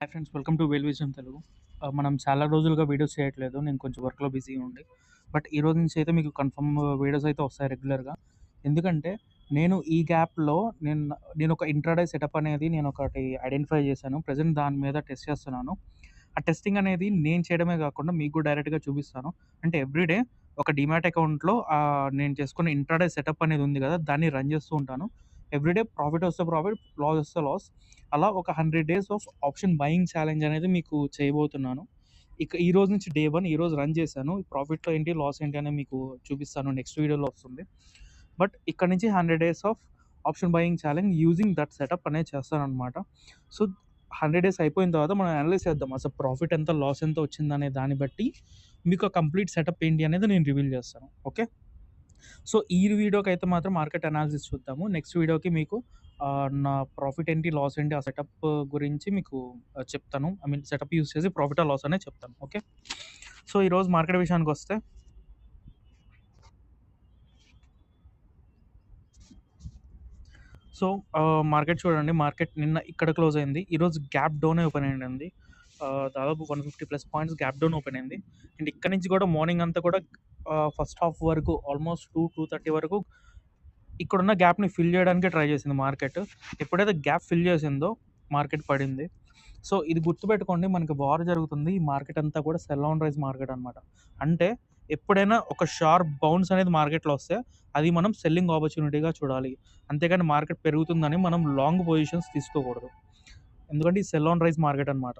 Hi friends, welcome to Whale Vision Telugu. మనం చాలా రోజులుగా వీడియోస్ చేయట్లేదు. నేను కొంచెం వర్క్‌లో బిజీగా ఉండి. బట్ ఈరోజు నుంచి అయితే మీకు కన్ఫర్మ్ వీడియోస్ అయితే వస్తాయి రెగ్యులర్‌గా. ఎందుకంటే నేను ఈ గ్యాప్‌లో నేను నేనొక ఇంట్రాడే సెటప్ అనేది నేనొకటి ఐడెంటిఫై చేశాను. ప్రెజెంట్ దాని మీద టెస్ట్ చేస్తున్నాను. ఆ టెస్టింగ్ అనేది నేను చేయడమే కాకుండా మీకు కూడా డైరెక్ట్‌గా చూపిస్తాను. అంటే ఎవ్రీడే ఒక డీమ్యాట్ అకౌంట్‌లో నేను చేసుకున్న ఇంట్రాడే సెటప్ అనేది ఉంది కదా! దాన్ని రన్ చేస్తూ ఉంటాను. ఎవ్రీడే ప్రాఫిట్ వస్తే ప్రాఫిట్, లాస్ వస్తే లాస్. అలా ఒక 100 days of option buying challenge అనేది మీకు చేయబోతున్నాను. ఇక ఈ రోజు నుంచి డే 1 ఈరోజు రన్ చేశాను. ప్రాఫిట్‌లో ఏంటి, లాస్ ఏంటి అనేది మీకు చూపిస్తాను. నెక్స్ట్ వీడియోలో వస్తుంది. బట్ ఇక్కడ నుంచి 100 days of option buying challenge using that setup అనేది చేస్తాననమాట. సో, 100 డేస్ అయిపోయిన తర్వాత మనం అనలైజ్ చేద్దాం. అసలు ప్రాఫిట్ ఎంత, లాస్ ఎంత వచ్చిందనే దాన్ని బట్టి మీకు ఆ కంప్లీట్ సెటప్ ఏంటి అనేది నేను రివీల్ చేస్తాను. ఓకే. సో, ఈ వీడియోకైతే మాత్రం మార్కెట్ అనాలిసిస్ చూద్దాము. నెక్స్ట్ వీడియోకి మీకు నా ప్రాఫిట్ ఏంటి, లాస్ ఏంటి, ఆ సెటప్ గురించి మీకు చెప్తాను. ఐ మీన్ సెటప్ యూజ్ చేసి ప్రాఫిట్ ఆర్ లాస్ అనేది చెప్తాను. ఓకే. సో, ఈరోజు మార్కెట్ విషయానికొస్తే సో, మార్కెట్ చూడండి. మార్కెట్ నిన్న ఇక్కడ క్లోజ్ అయింది. ఈరోజు గ్యాప్ డౌనే ఓపెన్ అయ్యిందండి. దాదాపు 150+ పాయింట్స్ గ్యాప్ డౌన్ ఓపెన్ అయింది. అండ్ ఇక్కడ నుంచి కూడా మార్నింగ్ అంతా కూడా ఫస్ట్ హాఫ్ వరకు ఆల్మోస్ట్ 2:30 వరకు ఇక్కడున్న గ్యాప్‌ని ఫిల్ చేయడానికే ట్రై చేసింది మార్కెట్. ఎప్పుడైతే గ్యాప్ ఫిల్ చేసిందో మార్కెట్ పడింది. సో, ఇది గుర్తుపెట్టుకోండి, మనకి వార్ జరుగుతుంది. ఈ మార్కెట్ అంతా కూడా సెల్ ఆన్ రైజ్ మార్కెట్ అనమాట. అంటే ఎప్పుడైనా ఒక షార్ప్ బౌన్స్ అనేది మార్కెట్‌లో వస్తే అది మనం సెల్లింగ్ ఆపర్చునిటీగా చూడాలి. అంతేగాని మార్కెట్ పెరుగుతుందని మనం లాంగ్ పొజిషన్స్ తీసుకోకూడదు. ఎందుకంటే ఇది సెల్ ఆన్ రైజ్ మార్కెట్ అనమాట.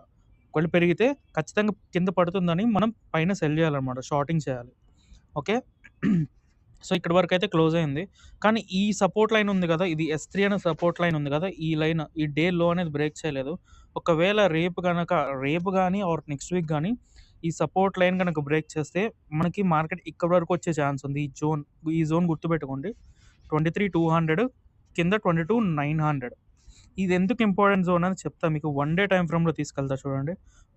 ఒకవేళ పెరిగితే ఖచ్చితంగా కింద పడుతుందని మనం పైన సెల్ చేయాలనమాట. షార్టింగ్ చేయాలి. ఓకే. సో, ఇక్కడి వరకైతే క్లోజ్ అయింది. కానీ ఈ సపోర్ట్ లైన్ ఉంది కదా! ఇది S3 అనే సపోర్ట్ లైన్ ఉంది కదా! ఈ లైన్, ఈ డే లో అనేది బ్రేక్ చేయలేదు. ఒకవేళ రేపు గాని ఆర్ నెక్స్ట్ వీక్ గాని ఈ సపోర్ట్ లైన్ గనక బ్రేక్ చేస్తే మనకి మార్కెట్ ఇక్కడి వరకు వచ్చే ఛాన్స్ ఉంది. ఈ జోన్ గుర్తుపెట్టుకోండి. 23,200 కింద 22,900. ఇది ఎందుకు ఇంపార్టెంట్ జోన్ అని చెప్తా మీకు. వన్ డే టైమ్ ఫ్రేమ్‌లో తీసుకెళ్తా చూడండి.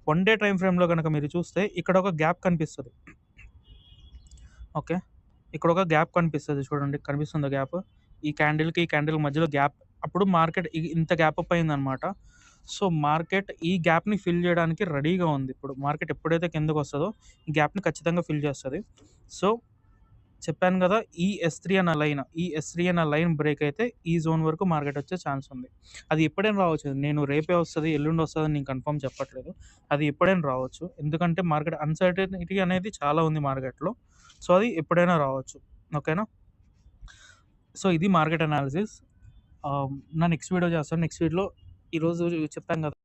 వన్ డే టైమ్ ఫ్రేమ్‌లో గనక మీరు చూస్తే ఇక్కడ ఒక గ్యాప్ కనిపిస్తది. ఓకే. ఇక్కడ ఒక గ్యాప్ కనిపిస్తది చూడండి. కనిపిస్తుందా గ్యాప్? ఈ క్యాండిల్‌కి, ఈ క్యాండిల్ మధ్యలో గ్యాప్. అప్పుడు మార్కెట్ ఇంత గ్యాప్ అప్ అయిందనమాట. సో, మార్కెట్ ఈ గ్యాప్‌ని ఫిల్ చేయడానికి రెడీగా ఉంది. ఇప్పుడు మార్కెట్ ఎప్పుడైతే కిందకొస్తదో ఈ గ్యాప్‌ని ఖచ్చితంగా ఫిల్ చేస్తది. సో, చెప్పాను గదా! ఈ S3 అన్న లైన్ బ్రేక్ అయితే ఈ జోన్ వరకు మార్కెట్ వచ్చే ఛాన్స్ ఉంది. అది ఎప్పుడైనా రావచ్చు. నేను రేపే వస్తది, ఎల్లుండి వస్తదని నేను కన్ఫర్మ్ చెప్పట్లేదు. అది ఎప్పుడైనా రావచ్చు. ఎందుకంటే మార్కెట్ అన్‌సర్టెనిటీ అనేది చాలా ఉంది మార్కెట్‌లో. సో, అది ఎప్పుడైనా రావచ్చు. ఓకేనా? సో, ఇది మార్కెట్ అనాలిసిస్. నా నెక్స్ట్ వీడియో చేస్తాను. నెక్స్ట్ వీడియోలో ఈరోజు చెప్పాను కదా!